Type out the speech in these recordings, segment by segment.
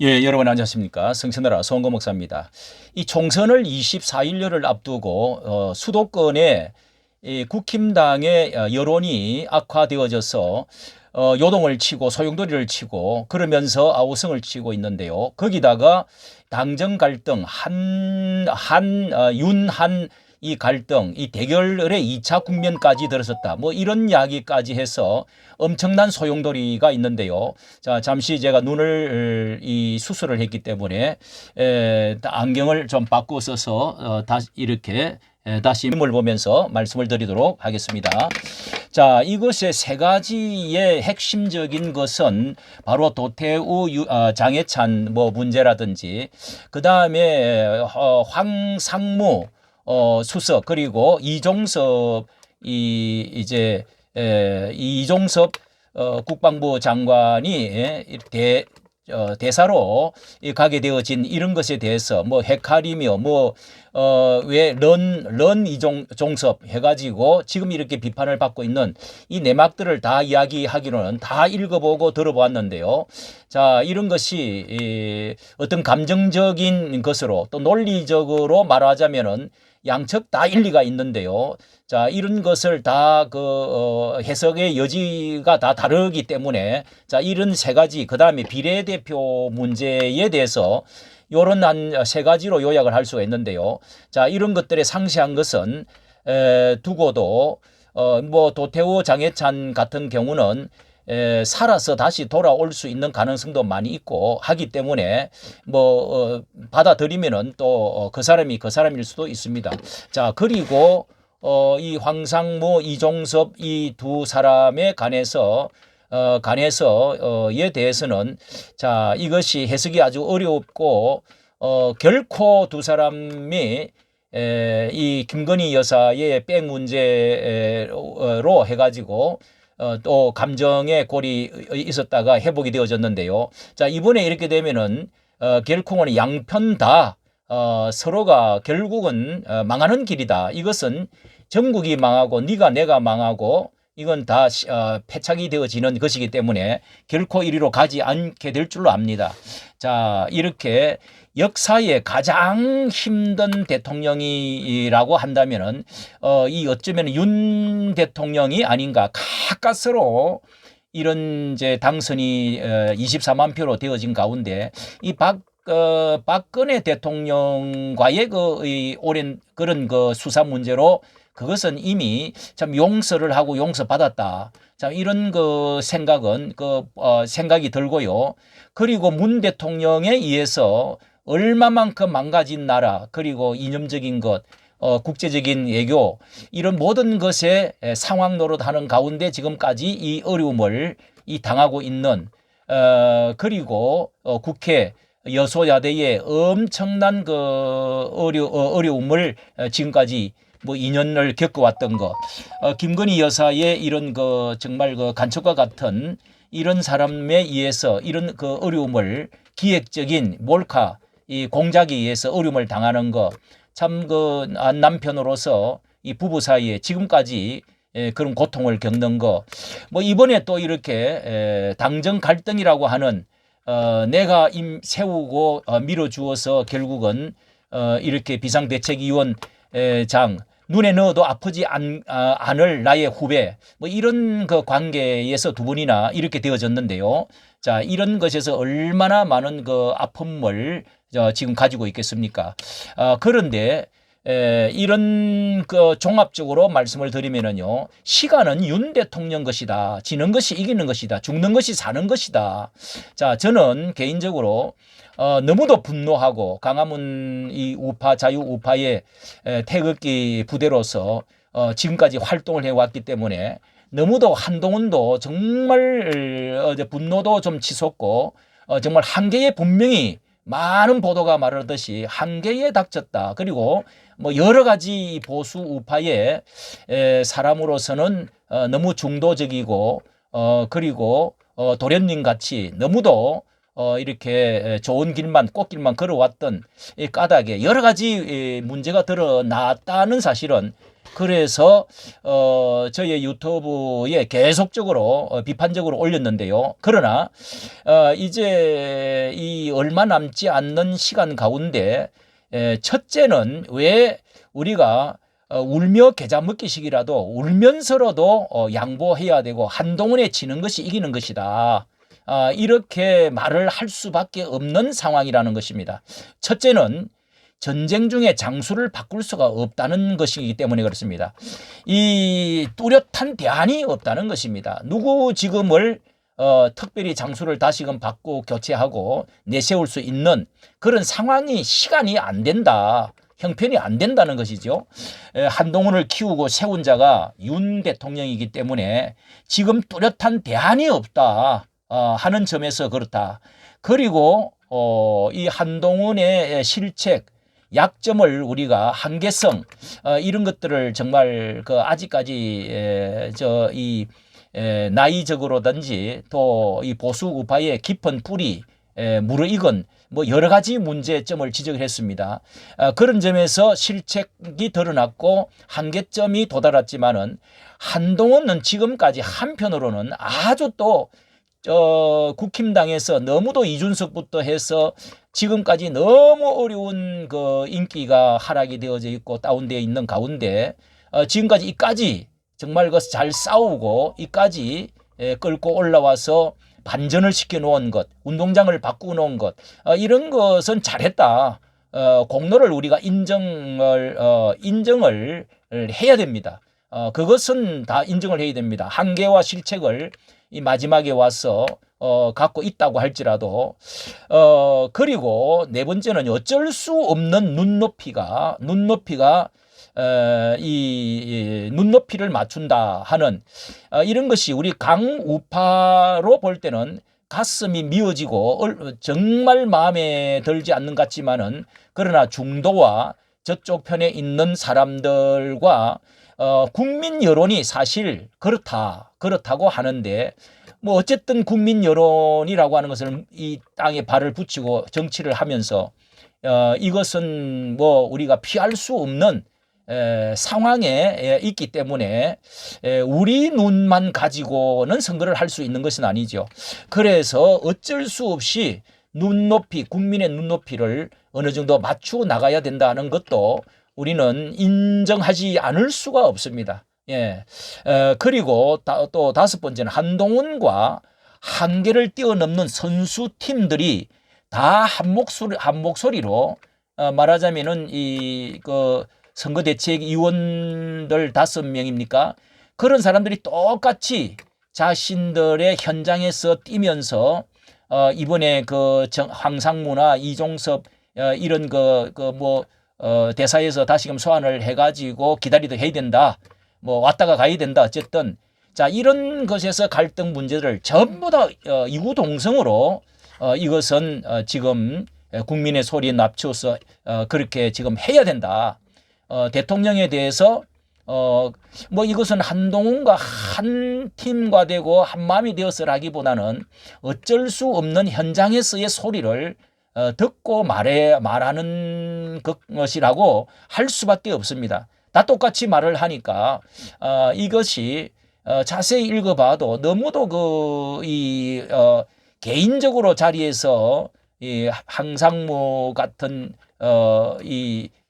예, 여러분 안녕하십니까. 성천하라 송은거 목사입니다. 이 총선을 24일여를 앞두고 수도권에 이 국힘당의 여론이 악화되어져서 요동을 치고 소용돌이를 치고 그러면서 아우성을 치고 있는데요. 거기다가 당정 갈등, 윤한 이 갈등, 이 대결의 2차 국면까지 들어섰다. 뭐 이런 이야기까지 해서 엄청난 소용돌이가 있는데요. 자, 잠시 제가 눈을 이 수술을 했기 때문에 안경을 좀 바꿔 써서 다시 이렇게 다시 힘을 보면서 말씀을 드리도록 하겠습니다. 자, 이것의 세 가지의 핵심적인 것은 바로 도태우 장해찬 뭐 문제라든지 그 다음에 황상무 수석 그리고 이종섭 이종섭 국방부 장관이 대사로 가게 되어진 이런 것에 대해서 뭐 헤카리며 왜 런 이종섭 해가지고 지금 이렇게 비판을 받고 있는 이 내막들을 다 이야기하기로는 다 읽어보고 들어보았는데요. 자, 이런 것이 어떤 감정적인 것으로 또 논리적으로 말하자면은 양측 다 일리가 있는데요. 자, 이런 것을 다 해석의 여지가 다 다르기 때문에 자, 이런 세 가지, 그 다음에 비례대표 문제에 대해서 요런 한 세 가지로 요약을 할 수가 있는데요. 자, 이런 것들의 상세한 것은 두고도 뭐 도태우 장해찬 같은 경우는 살아서 다시 돌아올 수 있는 가능성도 많이 있고 하기 때문에 받아들이면은 또 그 사람이 그 사람일 수도 있습니다. 자, 그리고 이 황상무, 이종섭 이 두 사람에 관해서에 대해서는 자, 이것이 해석이 아주 어렵고 결코 두 사람이 이 김건희 여사의 백 문제로 해가지고 또 감정의 골이 있었다가 회복이 되어졌는데요. 자, 이번에 이렇게 되면은 결국은 양편 다 서로가 결국은 망하는 길이다. 이것은 전국이 망하고 네가 내가 망하고 이건 다 패착이 되어지는 것이기 때문에 결코 이리로 가지 않게 될 줄로 압니다. 자, 이렇게 역사에 가장 힘든 대통령이라고 한다면은 이 어쩌면 윤 대통령이 아닌가. 가까스로 이런 이제 당선이 24만 표로 되어진 가운데 이 박근혜 대통령과의 이 오랜 그런 수사 문제로 그것은 이미 참 용서를 하고 용서받았다. 참 이런 생각은 생각이 들고요. 그리고 문 대통령에 의해서 얼마만큼 망가진 나라 그리고 이념적인 것 국제적인 외교 이런 모든 것에 상황 노릇하는 가운데 지금까지 이 어려움을 당하고 있는 그리고 국회 여소야대의 엄청난 어려움을 지금까지 2년을 겪어왔던 것, 김건희 여사의 이런 정말 간첩과 같은 이런 사람에 의해서 이런 어려움을 기획적인 몰카 이 공작에 의해서 어려움을 당하는 것, 참 남편으로서 이 부부 사이에 지금까지 그런 고통을 겪는 거, 이번에 또 이렇게 당정 갈등이라고 하는 내가 세우고 밀어주어서 결국은 이렇게 비상대책위원장 눈에 넣어도 아프지 않을 나의 후배 이런 관계에서 두 분이나 이렇게 되어졌는데요. 자, 이런 것에서 얼마나 많은 아픔을 지금 가지고 있겠습니까? 그런데 이런 종합적으로 말씀을 드리면은요, 시간은 윤 대통령 것이다. 지는 것이 이기는 것이다. 죽는 것이 사는 것이다. 자, 저는 개인적으로 너무도 분노하고 강화문 이 우파 자유 우파의 태극기 부대로서 지금까지 활동을 해왔기 때문에 너무도 한동훈도 정말 분노도 좀 치솟고 정말 한계에 분명히 많은 보도가 말하듯이 한계에 닥쳤다. 그리고 여러 가지 보수 우파의 사람으로서는 너무 중도적이고 그리고 도련님 같이 너무도 이렇게 좋은 꽃길만 걸어왔던 이 까닭에 여러 가지 문제가 드러났다는 사실은 그래서 저희 유튜브에 계속적으로 비판적으로 올렸는데요. 그러나 이제 이 얼마 남지 않는 시간 가운데 첫째는 왜 우리가 울며 겨자 먹기식이라도 울면서라도 양보해야 되고 한동훈에 지는 것이 이기는 것이다. 이렇게 말을 할 수밖에 없는 상황이라는 것입니다. 첫째는 전쟁 중에 장수를 바꿀 수가 없다는 것이기 때문에 그렇습니다. 이 뚜렷한 대안이 없다는 것입니다. 누구 지금을 특별히 장수를 다시금 바꾸고 교체하고 내세울 수 있는 그런 상황이 시간이 안 된다. 형편이 안 된다는 것이죠. 한동훈을 키우고 세운 자가 윤 대통령이기 때문에 지금 뚜렷한 대안이 없다 하는 점에서 그렇다. 그리고 이 한동훈의 실책, 약점을 우리가 한계성 이런 것들을 정말 그 아직까지 나이적으로든지 또 이 보수 우파의 깊은 뿌리 무르익은 뭐 여러 가지 문제점을 지적을 했습니다. 그런 점에서 실책이 드러났고 한계점이 도달했지만은 한동훈은 지금까지 한편으로는 아주 또 국힘당에서 너무도 이준석부터 해서 지금까지 너무 어려운 그 인기가 하락이 되어져 있고 다운되어 있는 가운데 지금까지 이까지 정말 그 잘 싸우고 이까지 끌고 올라와서 반전을 시켜 놓은 것, 운동장을 바꾸어 놓은 것 이런 것은 잘했다. 공로를 우리가 인정을 해야 됩니다. 그것은 다 인정을 해야 됩니다. 한계와 실책을 이 마지막에 와서 갖고 있다고 할지라도 그리고 네 번째는 어쩔 수 없는 눈높이가 이 눈높이를 맞춘다 하는 이런 것이 우리 강우파로 볼 때는 가슴이 미어지고 정말 마음에 들지 않는 것 같지만은 그러나 중도와 저쪽 편에 있는 사람들과 국민 여론이 사실 그렇다고 하는데 뭐 어쨌든 국민 여론이라고 하는 것을 이 땅에 발을 붙이고 정치를 하면서 이것은 뭐 우리가 피할 수 없는 상황에 있기 때문에 우리 눈만 가지고는 선거를 할 수 있는 것은 아니죠. 그래서 어쩔 수 없이 국민의 눈높이를 어느 정도 맞추고 나가야 된다는 것도 우리는 인정하지 않을 수가 없습니다. 예. 그리고 또 다섯 번째는 한동훈과 한계를 뛰어넘는 선수 팀들이 다 한 목소리로 말하자면은 그 선거대책위원들 5명입니까? 그런 사람들이 똑같이 자신들의 현장에서 뛰면서 이번에 그 황상무나 이종섭 이런 대사에서 다시금 소환을 해가지고 기다리도록 해야 된다. 뭐 왔다가 가야 된다. 어쨌든 자 이런 것에서 갈등 문제를 전부 다 이구동성으로 이것은 지금 국민의 소리에 납치어서 그렇게 지금 해야 된다. 대통령에 대해서 뭐 이것은 한동훈과 한 팀과 되고 한 마음이 되어서라기보다는 어쩔 수 없는 현장에서의 소리를 듣고 말하는 것이라고 할 수밖에 없습니다. 다 똑같이 말을 하니까 이것이 자세히 읽어봐도 너무도 개인적으로 자리에서 이 항상무 같은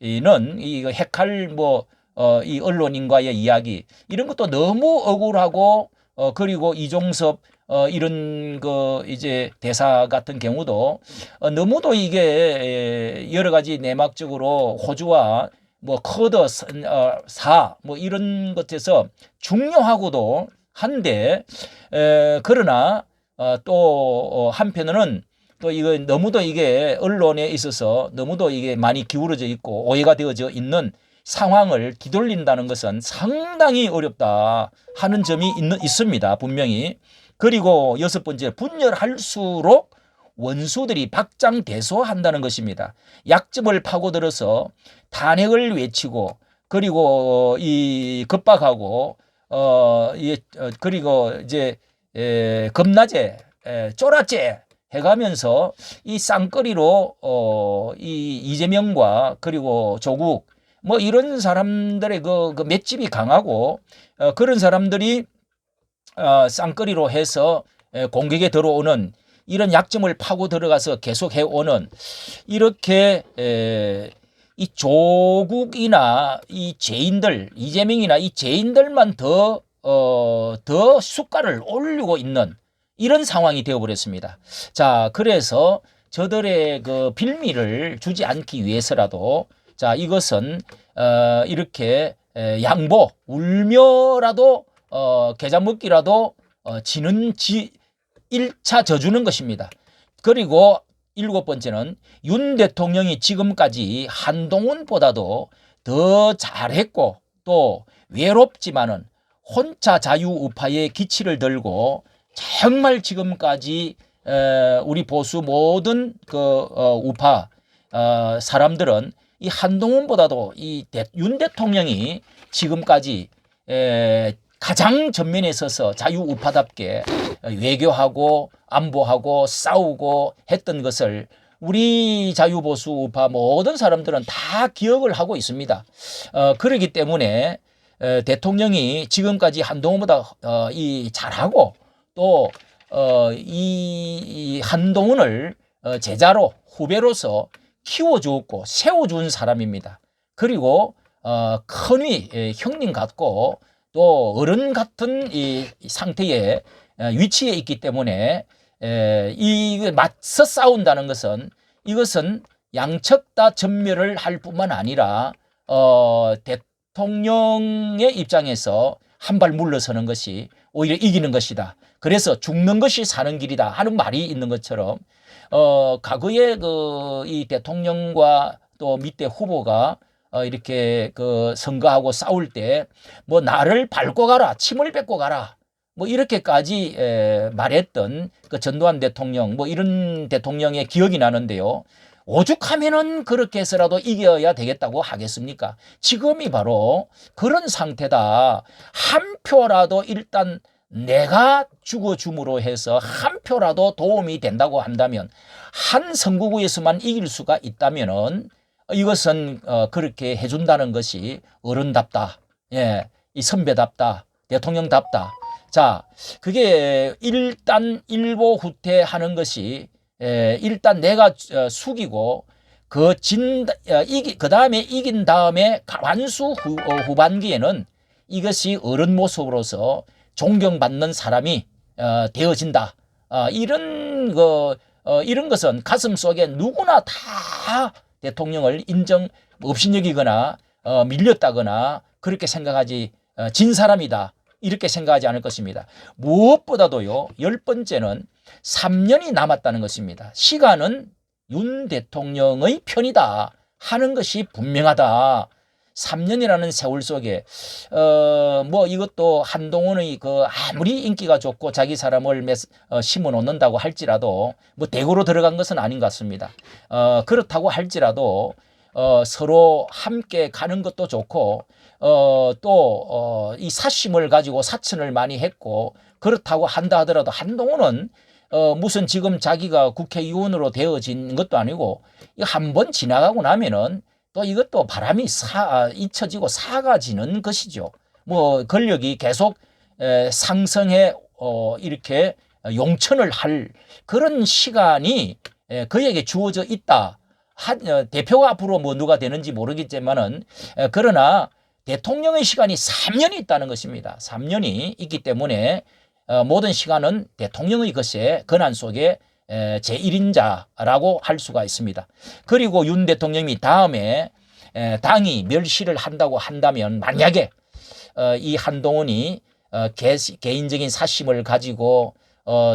이는 핵할 이 언론인과의 이야기 이런 것도 너무 억울하고 그리고 이종섭 이런 이제 대사 같은 경우도 너무도 이게 여러 가지 내막적으로 호주와 커더 이런 것에서 중요하고도 한데 그러나 또 한편으로는 또 이거 너무도 이게 언론에 있어서 너무도 이게 많이 기울어져 있고 오해가 되어져 있는 상황을 뒤돌린다는 것은 상당히 어렵다 하는 점이 있습니다. 분명히. 그리고 여섯 번째, 분열할수록 원수들이 박장대소한다는 것입니다. 약점을 파고들어서 탄핵을 외치고 그리고 급박하고 그리고 이제 겁나제 쫄았제 해가면서 이 쌍거리로 이 이재명과 그리고 조국 뭐 이런 사람들의 그 맷집이 강하고 그런 사람들이 쌍끌이로 해서 공격에 들어오는 이런 약점을 파고 들어가서 계속 해오는 이렇게 이 조국이나 이 죄인들 이재명이나 이 죄인들만 더 수가를 올리고 있는 이런 상황이 되어버렸습니다. 자, 그래서 저들의 그 빌미를 주지 않기 위해서라도 자, 이것은 이렇게 양보 울며라도 계좌 먹기라도 지는 1차 져주는 것입니다. 그리고 7번째는 윤 대통령이 지금까지 한동훈보다도 더 잘했고 또 외롭지만은 혼자 자유우파의 기치를 들고 정말 지금까지 우리 보수 모든 그 우파 사람들은 이 한동훈보다도 이 윤 대통령이 지금까지 가장 전면에 서서 자유우파답게 외교하고 안보하고 싸우고 했던 것을 우리 자유보수 우파 모든 사람들은 다 기억을 하고 있습니다. 그렇기 때문에 대통령이 지금까지 한동훈보다 이 잘하고 또 이 한동훈을 제자로 후배로서 키워주었고 세워준 사람입니다. 그리고 큰위 형님 같고 또 어른 같은 이 상태에 위치에 있기 때문에 이 맞서 싸운다는 것은 이것은 양측 다 전멸을 할 뿐만 아니라 대통령의 입장에서 한 발 물러서는 것이 오히려 이기는 것이다. 그래서 죽는 것이 사는 길이다 하는 말이 있는 것처럼 과거에 이 대통령과 또 밑에 후보가 이렇게 그 선거하고 싸울 때 뭐 나를 밟고 가라, 침을 뱉고 가라, 뭐 이렇게까지 말했던 그 전두환 대통령 뭐 이런 대통령의 기억이 나는데요. 오죽하면은 그렇게 해서라도 이겨야 되겠다고 하겠습니까? 지금이 바로 그런 상태다. 한 표라도 일단 내가 죽어줌으로 해서 한 표라도 도움이 된다고 한다면 한 선거구에서만 이길 수가 있다면은 이것은 그렇게 해준다는 것이 어른답다. 예, 이 선배답다. 대통령답다. 자, 그게 일단 일보후퇴하는 것이 일단 내가 숙이고 그 다음에 이긴 다음에 완수 후반기에는 이것이 어른 모습으로서 존경받는 사람이 되어진다. 이런 것은 가슴 속에 누구나 다 대통령을 인정 없이 여기거나 밀렸다거나 그렇게 생각하지 진 사람이다. 이렇게 생각하지 않을 것입니다. 무엇보다도요. 10번째는 3년이 남았다는 것입니다. 시간은 윤 대통령의 편이다 하는 것이 분명하다. 3년이라는 세월 속에 뭐 이것도 한동훈의 그 아무리 인기가 좋고 자기 사람을 심어 놓는다고 할지라도 뭐 대구로 들어간 것은 아닌 것 같습니다. 그렇다고 할지라도 서로 함께 가는 것도 좋고 또 이 사심을 가지고 사천을 많이 했고 그렇다고 한다 하더라도 한동훈은 무슨 지금 자기가 국회의원으로 되어진 것도 아니고 이거 한번 지나가고 나면은 또 이것도 바람이 잊혀지고 사가지는 것이죠. 뭐 권력이 계속 상승해 이렇게 용천을 할 그런 시간이 그에게 주어져 있다. 대표가 앞으로 뭐 누가 되는지 모르겠지만은 그러나 대통령의 시간이 3년이 있다는 것입니다. 3년이 있기 때문에 모든 시간은 대통령의 것에 권한 속에 제1인자라고 할 수가 있습니다. 그리고 윤 대통령이 다음에 당이 멸시를 한다고 한다면 만약에 이 한동훈이 개인적인 사심을 가지고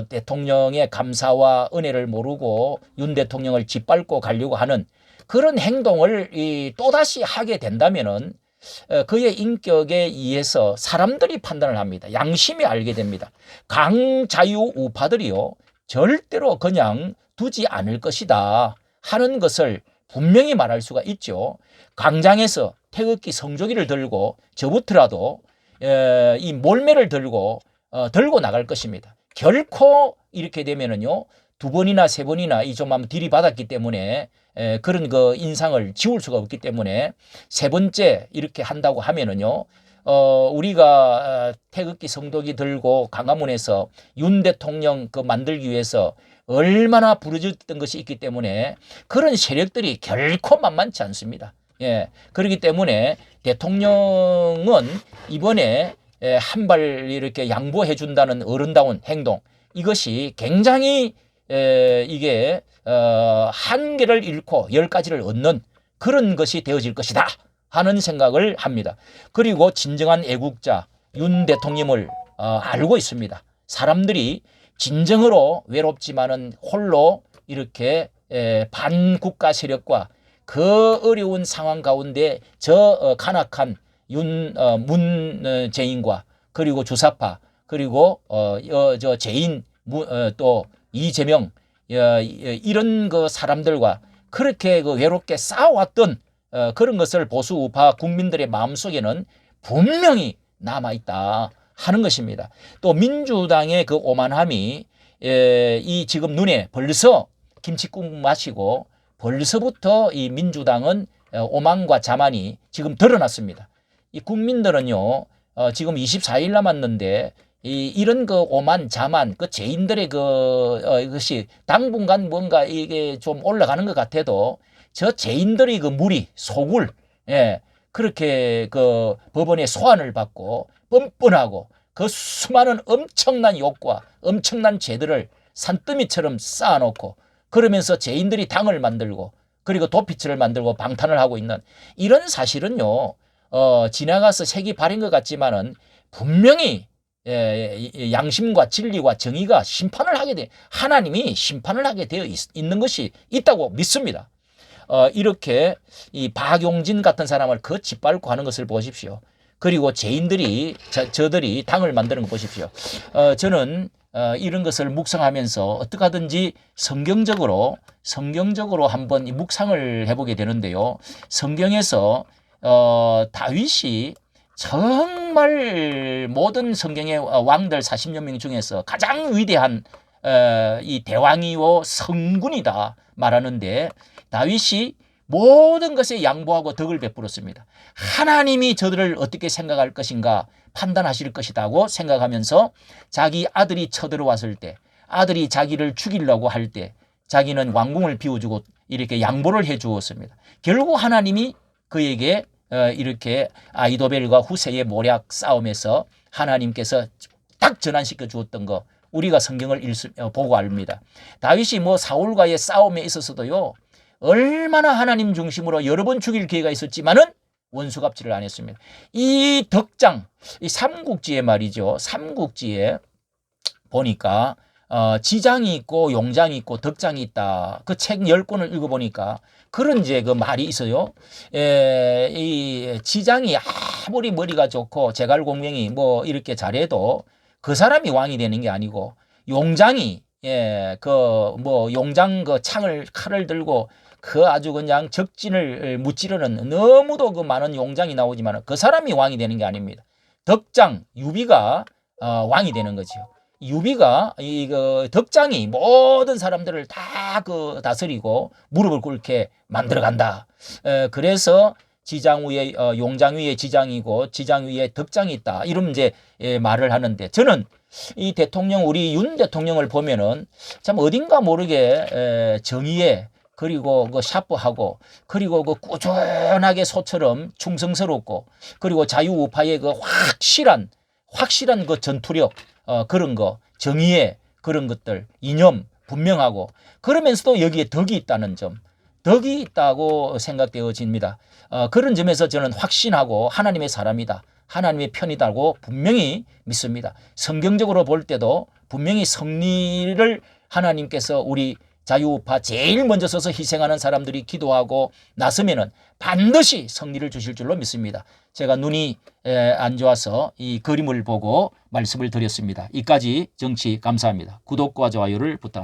대통령의 감사와 은혜를 모르고 윤 대통령을 짓밟고 가려고 하는 그런 행동을 또다시 하게 된다면은 그의 인격에 의해서 사람들이 판단을 합니다. 양심이 알게 됩니다. 강자유 우파들이요 절대로 그냥 두지 않을 것이다 하는 것을 분명히 말할 수가 있죠. 광장에서 태극기 성조기를 들고 저부터라도 이 몰매를 들고 나갈 것입니다. 결코 이렇게 되면은요 두 번이나 세 번이나 이 좀 한번 들이받았기 때문에 그런 그 인상을 지울 수가 없기 때문에 세 번째 이렇게 한다고 하면은요. 우리가 태극기 성도기 들고 광화문에서 윤 대통령 그 만들기 위해서 얼마나 부르짖었던 것이 있기 때문에 그런 세력들이 결코 만만치 않습니다. 예. 그렇기 때문에 대통령은 이번에 한 발 이렇게 양보해 준다는 어른다운 행동, 이것이 굉장히 이게 한 개를 잃고 10가지를 얻는 그런 것이 되어질 것이다 하는 생각을 합니다. 그리고 진정한 애국자 윤 대통령을 알고 있습니다. 사람들이 진정으로 외롭지만은 홀로 이렇게 반국가 세력과 그 어려운 상황 가운데 저 간악한 문재인과 그리고 주사파 그리고 저 재인 또 이재명 이런 그 사람들과 그렇게 그 외롭게 싸워왔던 그런 것을 보수 우파 국민들의 마음속에는 분명히 남아있다 하는 것입니다. 또 민주당의 그 오만함이 이 지금 눈에 벌써 김칫국 마시고 벌써부터 이 민주당은 오만과 자만이 지금 드러났습니다. 이 국민들은요 지금 24일 남았는데 이런 그 오만 자만 그 죄인들의 그것이 당분간 뭔가 이게 좀 올라가는 것 같아도 저 죄인들의 그 무리 소굴 그렇게 그 법원의 소환을 받고 뻔뻔하고 그 수많은 엄청난 욕과 엄청난 죄들을 산더미처럼 쌓아놓고 그러면서 죄인들이 당을 만들고 그리고 도피처를 만들고 방탄을 하고 있는 이런 사실은요 지나가서 색이 바른 것 같지만은 분명히 양심과 진리와 정의가 심판을 하게 돼 하나님이 심판을 하게 되어 있는 것이 있다고 믿습니다. 이렇게 이 박용진 같은 사람을 그 짓밟고 하는 것을 보십시오. 그리고 죄인들이 저들이 당을 만드는 거 보십시오. 저는 이런 것을 묵상하면서 어떻게 하든지 성경적으로 한번 묵상을 해보게 되는데요. 성경에서 다윗이 정말 모든 성경의 왕들 40여 명 중에서 가장 위대한 이 대왕이요 성군이다 말하는데 다윗이 모든 것에 양보하고 덕을 베풀었습니다. 하나님이 저들을 어떻게 생각할 것인가 판단하실 것이라고 생각하면서 자기 아들이 쳐들어왔을 때 아들이 자기를 죽이려고 할 때 자기는 왕궁을 비워주고 이렇게 양보를 해 주었습니다. 결국 하나님이 그에게 이렇게 아히도벨과 후세의 모략 싸움에서 하나님께서 딱 전환시켜 주었던 거 우리가 성경을 보고 압니다. 다윗이 뭐 사울과의 싸움에 있어서도요 얼마나 하나님 중심으로 여러 번 죽일 기회가 있었지만은 원수갑질을 안 했습니다. 이 덕장, 이 삼국지에 말이죠. 삼국지에 보니까 지장이 있고 용장이 있고 덕장이 있다. 그 책 10권을 읽어보니까 그런 이제 그 말이 있어요. 이 지장이 아무리 머리가 좋고 제갈공명이 뭐 이렇게 잘해도 그 사람이 왕이 되는 게 아니고 용장이 그 뭐 용장 그 칼을 들고 그 아주 그냥 적진을 무찌르는 너무도 그 많은 용장이 나오지만 그 사람이 왕이 되는 게 아닙니다. 덕장 유비가 왕이 되는 거죠. 유비가 그 덕장이 모든 사람들을 다 그 다스리고 무릎을 꿇게 만들어 간다. 그래서 지장 위에 용장 위에 지장이고 지장 위에 덕장이 있다. 이런 이제 말을 하는데 저는 이 대통령 우리 윤 대통령을 보면은 참 어딘가 모르게 정의에 그리고 그 샤프하고 그리고 그 꾸준하게 소처럼 충성스럽고 그리고 자유우파의 그 확실한 그 전투력 그런 거 정의의 그런 것들 이념 분명하고 그러면서도 여기에 덕이 있다는 점 덕이 있다고 생각되어집니다. 그런 점에서 저는 확신하고 하나님의 사람이다. 하나님의 편이다고 분명히 믿습니다. 성경적으로 볼 때도 분명히 승리를 하나님께서 우리 자유우파 제일 먼저 서서 희생하는 사람들이 기도하고 나서면은 반드시 승리를 주실 줄로 믿습니다. 제가 눈이 안 좋아서 이 그림을 보고 말씀을 드렸습니다. 이까지 정치 감사합니다. 구독과 좋아요를 부탁합니다.